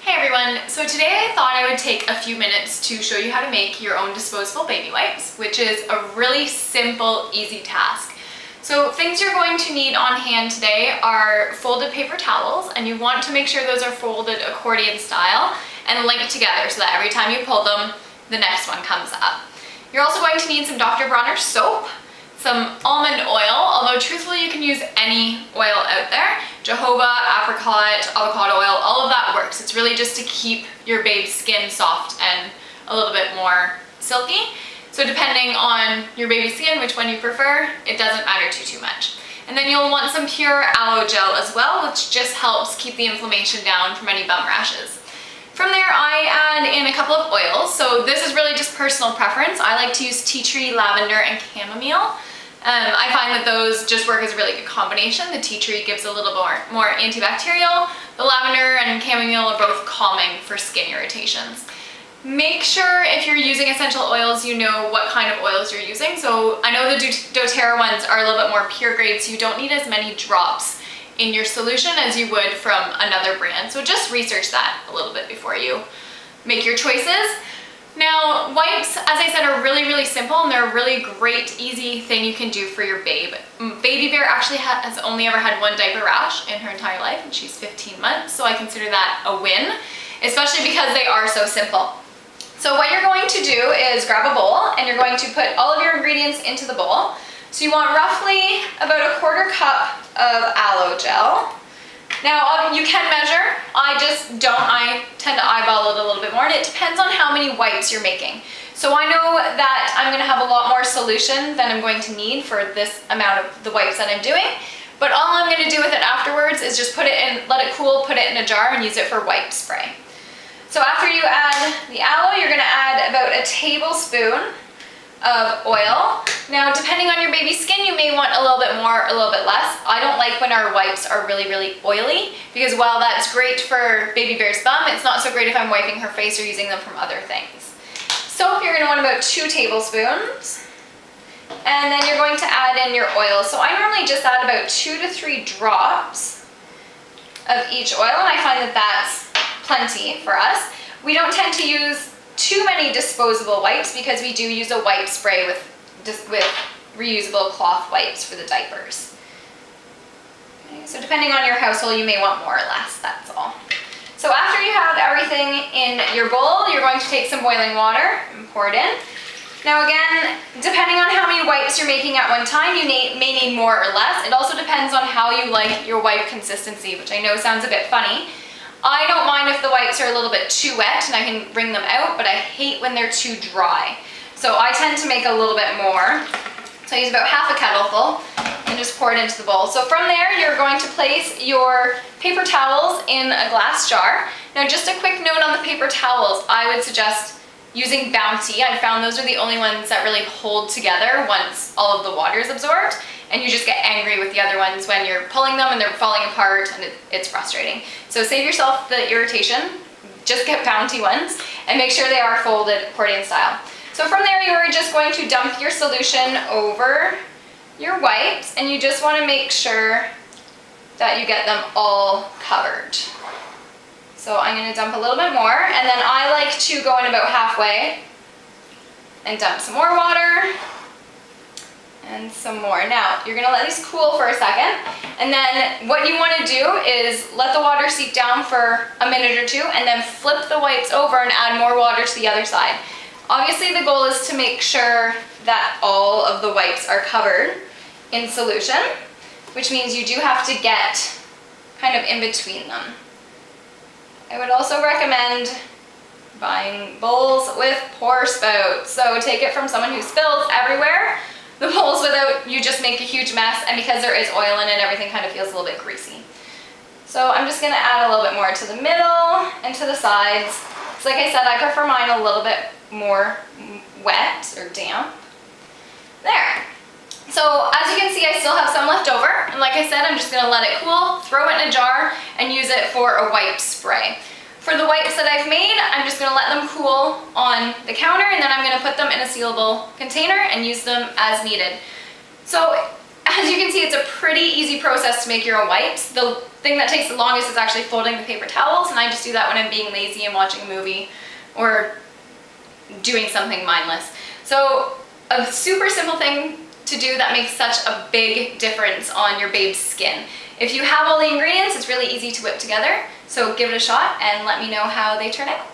Hey everyone, so today I thought I would take a few minutes to show you how to make your own disposable baby wipes, which is a really simple, easy task. So things you're going to need on hand today are folded paper towels, and you want to make sure those are folded accordion style and linked together so that every time you pull them, the next one comes up. You're also going to need some Dr. Bronner soap, some almond oil, although truthfully you can use any oil out there. Jojoba, apricot, avocado oil, all of that works. It's really just to keep your babe's skin soft and a little bit more silky. So depending on your baby's skin, which one you prefer, it doesn't matter too much. And then you'll want some pure aloe gel as well, which just helps keep the inflammation down from any bum rashes. From there, I add in a couple of oils. So this is really just personal preference. I like to use tea tree, lavender, and chamomile. I find that those just work as a really good combination. The tea tree gives a little more antibacterial. The lavender and chamomile are both calming for skin irritations. Make sure if you're using essential oils, you know what kind of oils you're using. So I know the doTERRA ones are a little bit more pure grade, so you don't need as many drops in your solution as you would from another brand. So just research that a little bit before you make your choices. Now, wipes, as I said, are really simple, and they're a really great, easy thing you can do for your babe. Baby Bear actually has only ever had one diaper rash in her entire life, and she's 15 months, so I consider that a win, especially because they are so simple. So what you're going to do is grab a bowl, and you're going to put all of your ingredients into the bowl. So you want roughly about a quarter cup of aloe gel. Now, you can measure. I tend to eyeball it a little bit more, and it depends on how many wipes you're making. So I know that I'm gonna have a lot more solution than I'm going to need for this amount of the wipes that I'm doing, but all I'm gonna do with it afterwards is just put it in, let it cool, put it in a jar, and use it for wipe spray. So after you add the aloe, you're gonna add about a tablespoon of oil. Now, depending on your baby's skin, you may want a little bit more, a little bit less. I don't like when our wipes are really oily, because while that's great for Baby Bear's bum, it's not so great if I'm wiping her face or using them from other things. Soap, you're gonna want about 2 tablespoons. And then you're going to add in your oil. So I normally just add about 2 to 3 drops of each oil, and I find that that's plenty for us. We don't tend to use too many disposable wipes because we do use a wipe spray with reusable cloth wipes for the diapers. Okay, so depending on your household, you may want more or less, that's all. So after you have everything in your bowl, you're going to take some boiling water and pour it in. Now again, depending on how many wipes you're making at one time, you may need more or less. It also depends on how you like your wipe consistency, which I know sounds a bit funny. I don't mind if the wipes are a little bit too wet and I can wring them out, but I hate when they're too dry. So I tend to make a little bit more. So I use about half a kettleful and just pour it into the bowl. So from there, you're going to place your paper towels in a glass jar. Now, just a quick note on the paper towels, I would suggest using Bounty. I found those are the only ones that really hold together once all of the water is absorbed, and you just get angry with the other ones when you're pulling them and they're falling apart, and it's frustrating. So save yourself the irritation, just get Bounty ones, and make sure they are folded accordion style. So from there, you're just going to dump your solution over your wipes, and you just want to make sure that you get them all covered. So I'm going to dump a little bit more, and then I like to go in about halfway and dump some more water and some more. Now, you're going to let these cool for a second, and then what you want to do is let the water seep down for a minute or two, and then flip the wipes over and add more water to the other side. Obviously, the goal is to make sure that all of the wipes are covered in solution, which means you do have to get kind of in between them. I would also recommend buying bowls with pour spouts. So take it from someone who spills everywhere. The bowls without, you just make a huge mess, and because there is oil in it, everything kind of feels a little bit greasy. So I'm just gonna add a little bit more to the middle and to the sides. So like I said, I prefer mine a little bit more wet or damp. There. So as you can see, I still have some left over, and like I said, I'm just gonna let it cool, throw it in a jar, and use it for a wipe spray. For the wipes that I've made, I'm just gonna let them cool on the counter, and then I'm gonna put them in a sealable container and use them as needed. So as you can see, it's a pretty easy process to make your own wipes. The thing that takes the longest is actually folding the paper towels, and I just do that when I'm being lazy and watching a movie or doing something mindless. So a super simple thing to do that makes such a big difference on your babe's skin. If you have all the ingredients, it's really easy to whip together. So give it a shot and let me know how they turn out.